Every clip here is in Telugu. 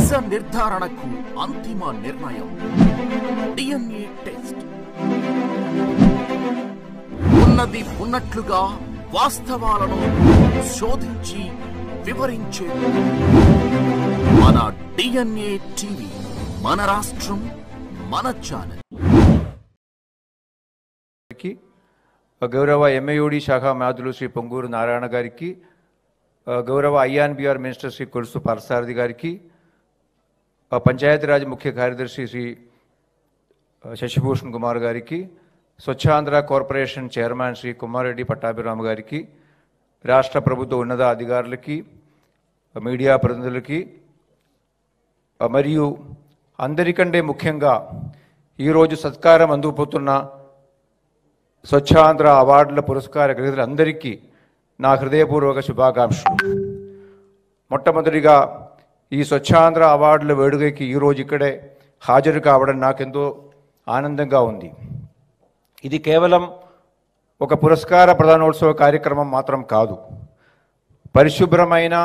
నిజ నిర్ధారణకు అంతిమ నిర్ణయం డిఎన్ఏ టెస్ట్. ఉన్నది ఉన్నట్లుగా వాస్తవాలను శోధించి వివరించే మన డిఎన్ఏ టీవీ, మన రాష్ట్రం, మన ఛానల్. గౌరవ ఎంఏయుడి శాఖ మాధులు శ్రీ పొంగూరు నారాయణ గారికి, గౌరవ ఐఎన్బిఆర్ మినిస్టర్ శ్రీ కొలుసు పార్థసారథి గారికి, పంచాయతీరాజ్ ముఖ్య కార్యదర్శి శ్రీ శశిభూషణ్ కుమార్ గారికి, స్వచ్ఛాంధ్ర కార్పొరేషన్ చైర్మన్ శ్రీ కుమారెడ్డి పట్టాభిరామ్ గారికి, రాష్ట్ర ప్రభుత్వ ఉన్నత అధికారులకి, మీడియా ప్రతినిధులకి మరియు అందరికంటే ముఖ్యంగా ఈరోజు సత్కారం అందుకుపోతున్న స్వచ్ఛాంధ్ర అవార్డుల పురస్కార గ్రహీతలందరికీ నా హృదయపూర్వక శుభాకాంక్షలు. మొట్టమొదటిగా ఈ స్వచ్ఛాంధ్ర అవార్డుల వేడుకకి ఈరోజు ఇక్కడే హాజరు కావడం నాకెంతో ఆనందంగా ఉంది. ఇది కేవలం ఒక పురస్కార ప్రదానోత్సవ కార్యక్రమం మాత్రం కాదు. పరిశుభ్రమైన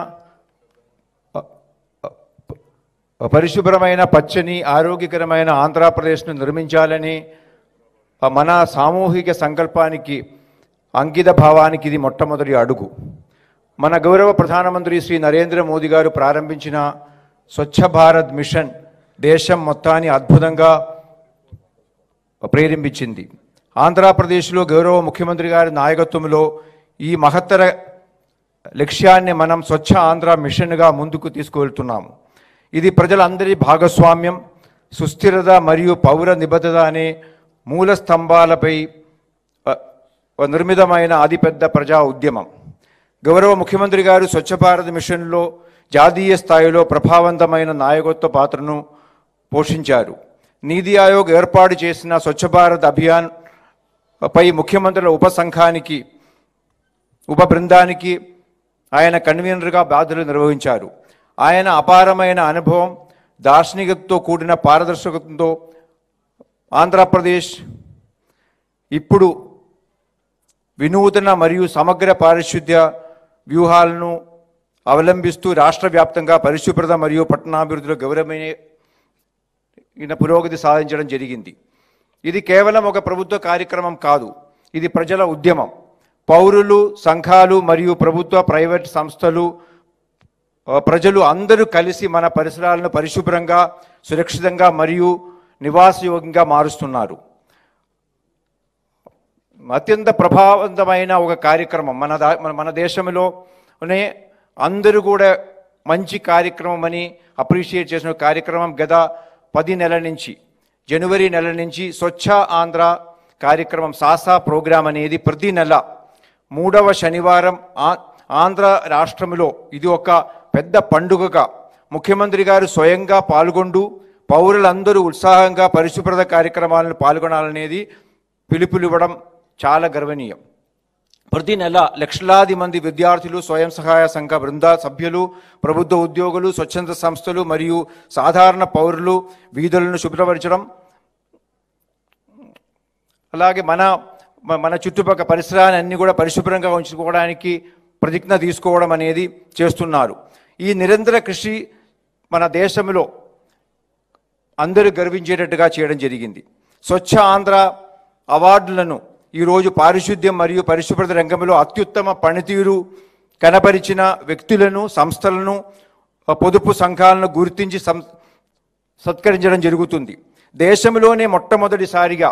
పచ్చని ఆరోగ్యకరమైన ఆంధ్రప్రదేశ్ను నిర్మించాలని మన సామూహిక సంకల్పానికి, అంకిత భావానికి ఇది మొట్టమొదటి అడుగు. మన గౌరవ ప్రధానమంత్రి శ్రీ నరేంద్ర మోదీ గారు ప్రారంభించిన స్వచ్ఛ భారత్ మిషన్ దేశం మొత్తాన్ని అద్భుతంగా ప్రేరేపించింది. ఆంధ్రప్రదేశ్లో గౌరవ ముఖ్యమంత్రి గారి నాయకత్వంలో ఈ మహత్తర లక్ష్యాన్ని మనం స్వచ్ఛ ఆంధ్ర మిషన్గా ముందుకు తీసుకువెళ్తున్నాము. ఇది ప్రజలందరి భాగస్వామ్యం, సుస్థిరత మరియు పౌర నిబద్ధత అనే మూల స్తంభాలపై నిర్మితమైన అతిపెద్ద ప్రజా ఉద్యమం. గౌరవ ముఖ్యమంత్రి గారు స్వచ్ఛ భారత్ మిషన్లో జాతీయ స్థాయిలో ప్రభావవంతమైన నాయకత్వ పాత్రను పోషించారు. నీతి ఆయోగ్ ఏర్పాటు చేసిన స్వచ్ఛ భారత్ అభియాన్ పై ముఖ్యమంత్రుల ఉప బృందానికి ఆయన కన్వీనర్గా బాధ్యతలు నిర్వహించారు. ఆయన అపారమైన అనుభవం, దార్శనికతతో కూడిన పారదర్శకతతో ఆంధ్రప్రదేశ్ ఇప్పుడు వినూతన మరియు సమగ్ర పారిశుద్ధ్య వ్యూహాలను అవలంబిస్తూ రాష్ట్ర వ్యాప్తంగా పరిశుభ్రత మరియు పట్టణాభివృద్ధిలో గౌరవమైన పురోగతి సాధించడం జరిగింది. ఇది కేవలం ఒక ప్రభుత్వ కార్యక్రమం కాదు, ఇది ప్రజల ఉద్యమం. పౌరులు, సంఘాలు మరియు ప్రభుత్వ, ప్రైవేట్ సంస్థలు, ప్రజలు అందరూ కలిసి మన పరిసరాలను పరిశుభ్రంగా, సురక్షితంగా మరియు నివాసయోగ్యంగా మారుస్తున్నారు. అత్యంత ప్రభావవంతమైన ఒక కార్యక్రమం మన దేశంలోనే అందరూ కూడా మంచి కార్యక్రమం అని అప్రిషియేట్ చేసిన కార్యక్రమం గత 10 నెలల నుంచి, జనవరి నెల నుంచి స్వచ్ఛ ఆంధ్ర కార్యక్రమం సాసా ప్రోగ్రాం అనేది ప్రతి నెల 3వ శనివారం ఆంధ్ర రాష్ట్రంలో ఇది ఒక పెద్ద పండుగగా ముఖ్యమంత్రి గారు స్వయంగా పాల్గొంటూ పౌరులందరూ ఉత్సాహంగా పరిశుభ్రత కార్యక్రమాలను పాల్గొనాలనేది పిలుపునివ్వడం చాలా గర్వనీయం. ప్రతి నెల లక్షలాది మంది విద్యార్థులు, స్వయం సహాయ సంఘ బృంద సభ్యులు, ప్రభుత్వ ఉద్యోగులు, స్వచ్ఛంద సంస్థలు మరియు సాధారణ పౌరులు వీధులను శుభ్రపరచడం, అలాగే మన చుట్టుపక్కల పరిసరాన్ని అన్ని కూడా పరిశుభ్రంగా ఉంచుకోవడానికి ప్రతిజ్ఞ తీసుకోవడం అనేది చేస్తున్నారు. ఈ నిరంతర కృషి మన దేశంలో అందరూ గర్వించేటట్టుగా చేయడం జరిగింది. స్వచ్ఛ ఆంధ్ర అవార్డులను ఈరోజు పారిశుద్ధ్యం మరియు పరిశుభ్రత రంగంలో అత్యుత్తమ పనితీరు కనబరిచిన వ్యక్తులను, సంస్థలను, పొదుపు సంఘాలను గుర్తించి సత్కరించడం జరుగుతుంది. దేశంలోనే మొట్టమొదటిసారిగా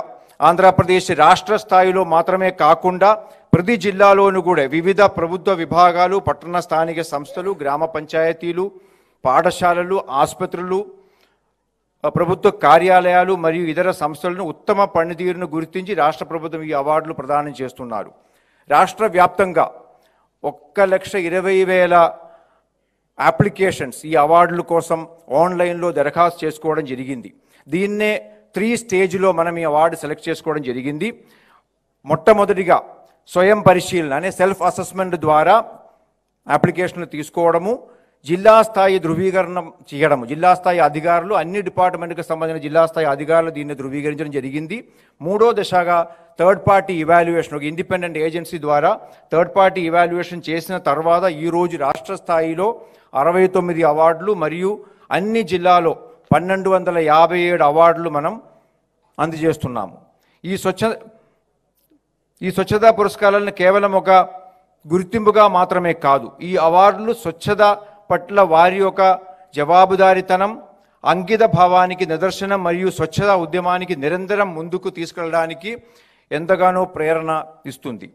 ఆంధ్రప్రదేశ్ రాష్ట్ర స్థాయిలో మాత్రమే కాకుండా ప్రతి జిల్లాలోనూ కూడా వివిధ ప్రభుత్వ విభాగాలు, పట్టణ స్థానిక సంస్థలు, గ్రామ పంచాయతీలు, పాఠశాలలు, ఆసుపత్రులు, ప్రభుత్వ కార్యాలయాలు మరియు ఇతర సంస్థలను ఉత్తమ పనితీరును గుర్తించి రాష్ట్ర ప్రభుత్వం ఈ అవార్డులు ప్రదానం చేస్తున్నారు. రాష్ట్ర వ్యాప్తంగా 1,20,000 అప్లికేషన్స్ ఈ అవార్డుల కోసం ఆన్లైన్లో దరఖాస్తు చేసుకోవడం జరిగింది. దీన్నే 3 స్టేజ్లో మనం ఈ అవార్డు సెలెక్ట్ చేసుకోవడం జరిగింది. మొట్టమొదటిగా స్వయం పరిశీలన అనే సెల్ఫ్ అసెస్మెంట్ ద్వారా అప్లికేషన్లు తీసుకోవడము, జిల్లా స్థాయి ధృవీకరణం చేయడము. జిల్లా స్థాయి అధికారులు, అన్ని డిపార్ట్మెంట్కి సంబంధించిన జిల్లా స్థాయి అధికారులు దీన్ని ధృవీకరించడం జరిగింది. 3వ దశగా థర్డ్ పార్టీ ఇవాల్యుయేషన్, ఒక ఇండిపెండెంట్ ఏజెన్సీ ద్వారా థర్డ్ పార్టీ ఇవాల్యుయేషన్ చేసిన తర్వాత ఈరోజు రాష్ట్ర స్థాయిలో 69 అవార్డులు మరియు అన్ని జిల్లాలో 1257 అవార్డులు మనం అందజేస్తున్నాము. ఈ స్వచ్ఛతా పురస్కారాలను కేవలం ఒక గుర్తింపుగా మాత్రమే కాదు, ఈ అవార్డులు స్వచ్ఛత పట్ల వారి యొక్క జవాబుదారీతనం, అంకిత భావానికి నిదర్శనం మరియు స్వచ్ఛతా ఉద్యమానికి నిరంతరం ముందుకు తీసుకెళ్ళడానికి ఎంతగానో ప్రేరణ ఇస్తుంది.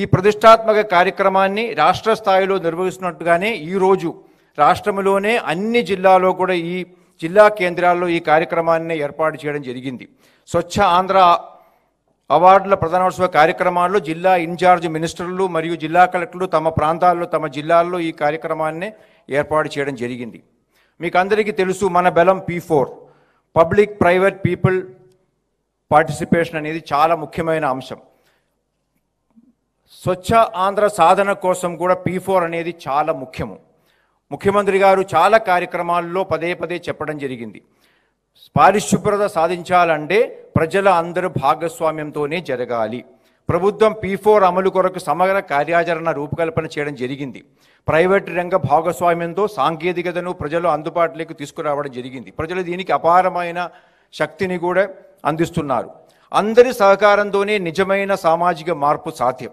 ఈ ప్రతిష్టాత్మక కార్యక్రమాన్ని రాష్ట్ర స్థాయిలో నిర్వహిస్తున్నట్టుగానే ఈరోజు రాష్ట్రంలోనే అన్ని జిల్లాలో కూడా ఈ జిల్లా కేంద్రాల్లో ఈ కార్యక్రమాన్ని ఏర్పాటు చేయడం జరిగింది. స్వచ్ఛ ఆంధ్ర అవార్డుల ప్రధానోత్సవ కార్యక్రమాల్లో జిల్లా ఇన్ఛార్జ్ మినిస్టర్లు మరియు జిల్లా కలెక్టర్లు తమ ప్రాంతాల్లో తమ జిల్లాల్లో ఈ కార్యక్రమాన్ని ఏర్పాటు చేయడం జరిగింది. మీకు అందరికీ తెలుసు, మన బలం P4, public private people participation అనేది చాలా ముఖ్యమైన అంశం. స్వచ్ఛ ఆంధ్ర సాధన కోసం కూడా P4 అనేది చాలా ముఖ్యము. ముఖ్యమంత్రి గారు చాలా కార్యక్రమాల్లో పదే పదే చెప్పడం జరిగింది, పారిశుభ్రత సాధించాలంటే ప్రజల అందరూ భాగస్వామ్యంతోనే జరగాలి. ప్రభుత్వం P4 అమలు కొరకు సమగ్ర కార్యాచరణ రూపకల్పన చేయడం జరిగింది. ప్రైవేట్ రంగ భాగస్వామ్యంతో సాంకేతికతను ప్రజలు అందుబాటులోకి తీసుకురావడం జరిగింది. ప్రజలు దీనికి అపారమైన శక్తిని కూడా అందిస్తున్నారు. అందరి సహకారంతోనే నిజమైన సామాజిక మార్పు సాధ్యం.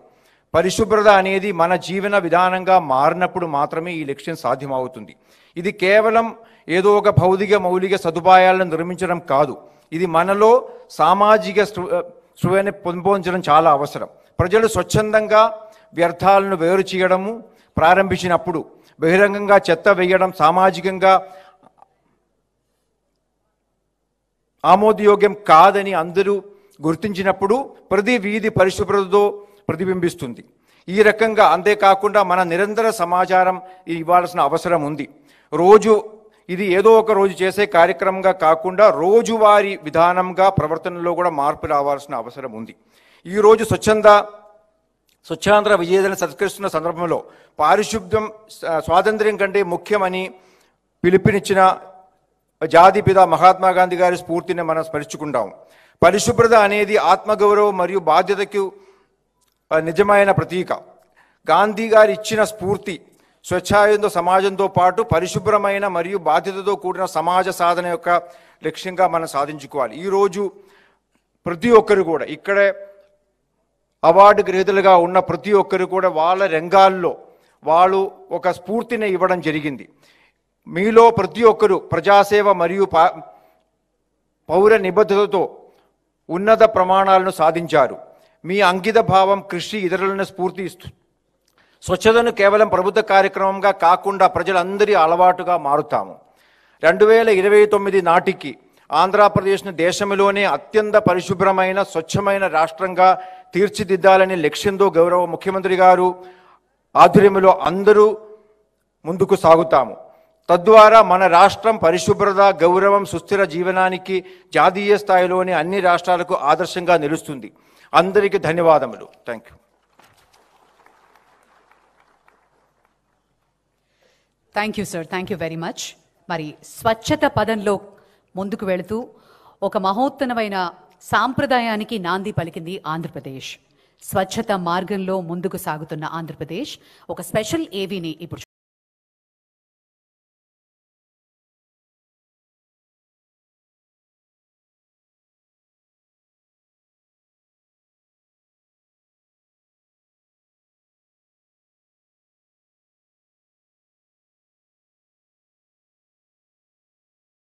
పరిశుభ్రత అనేది మన జీవన విధానంగా మారినప్పుడు మాత్రమే ఈ లక్ష్యం సాధ్యమవుతుంది. ఇది కేవలం ఏదో ఒక భౌతిక మౌలిక సదుపాయాలను నిర్మించడం కాదు, ఇది మనలో సామాజిక స్పృహని పొందించడం చాలా అవసరం. ప్రజలు స్వచ్ఛందంగా వ్యర్థాలను వేరు చేయడము ప్రారంభించినప్పుడు, బహిరంగంగా చెత్త వేయడం సామాజికంగా ఆమోదయోగ్యం కాదని అందరూ గుర్తించినప్పుడు ప్రతి వీధి పరిశుభ్రతతో ప్రతిబింబిస్తుంది. ఈ రకంగా అంతేకాకుండా మన నిరంతర సమాచారం ఇవ్వాల్సిన అవసరం ఉంది. రోజు ఇది ఏదో ఒక రోజు చేసే కార్యక్రమంగా కాకుండా రోజువారీ విధానంగా ప్రవర్తనలో కూడా మార్పు రావాల్సిన అవసరం ఉంది. ఈరోజు స్వచ్ఛాంధ్ర విజయదిన సత్కరిస్తున్న సందర్భంలో పారిశుద్ధ్యం స్వాతంత్ర్యం కంటే ముఖ్యమని పిలుపునిచ్చిన జాతిపిత మహాత్మా గాంధీ గారి స్ఫూర్తిని మనం స్మరించుకుంటాం. పరిశుభ్రత అనేది ఆత్మగౌరవం మరియు బాధ్యతకు నిజమైన ప్రతీక. గాంధీ గారు ఇచ్చిన స్ఫూర్తి స్వచ్ఛాయుత సమాజంతో పాటు పరిశుభ్రమైన మరియు బాధ్యతతో కూడిన సమాజ సాధన యొక్క లక్ష్యంగా మనం సాధించుకోవాలి. ఈరోజు ప్రతి ఒక్కరు కూడా ఇక్కడే అవార్డు గ్రహీతలుగా ఉన్న ప్రతి ఒక్కరు కూడా వాళ్ళ రంగాల్లో వాళ్ళు ఒక స్ఫూర్తిని ఇవ్వడం జరిగింది. మీలో ప్రతి ఒక్కరు ప్రజాసేవ మరియు పౌర నిబద్ధతతో ఉన్నత ప్రమాణాలను సాధించారు. మీ అంకిత భావం, కృషి ఇతరులను స్ఫూర్తి ఇస్తుంది. స్వచ్ఛతను కేవలం ప్రభుత్వ కార్యక్రమంగా కాకుండా ప్రజలందరి అలవాటుగా మారుతాము. 2029 నాటికి ఆంధ్రప్రదేశ్ను దేశంలోనే అత్యంత పరిశుభ్రమైన స్వచ్ఛమైన రాష్ట్రంగా తీర్చిదిద్దాలనే లక్ష్యంతో గౌరవ ముఖ్యమంత్రి గారు ఆధ్వర్యంలో అందరూ ముందుకు సాగుతాము. తద్వారా మన రాష్ట్రం పరిశుభ్రత, గౌరవం, సుస్థిర జీవనానికి జాతీయ స్థాయిలోని అన్ని రాష్ట్రాలకు ఆదర్శంగా నిలుస్తుంది. అందరికీ ధన్యవాదములు. Thank you. Thank you sir, thank you very much. మరి స్వచ్ఛత పదంలో ముందుకు వెళుతూ ఒక మహోత్తరమైన సాంప్రదాయానికి నాంది పలికింది ఆంధ్రప్రదేశ్. స్వచ్ఛత మార్గంలో ముందుకు సాగుతున్న ఆంధ్రప్రదేశ్ ఒక స్పెషల్ ఏవీని ఇప్పుడు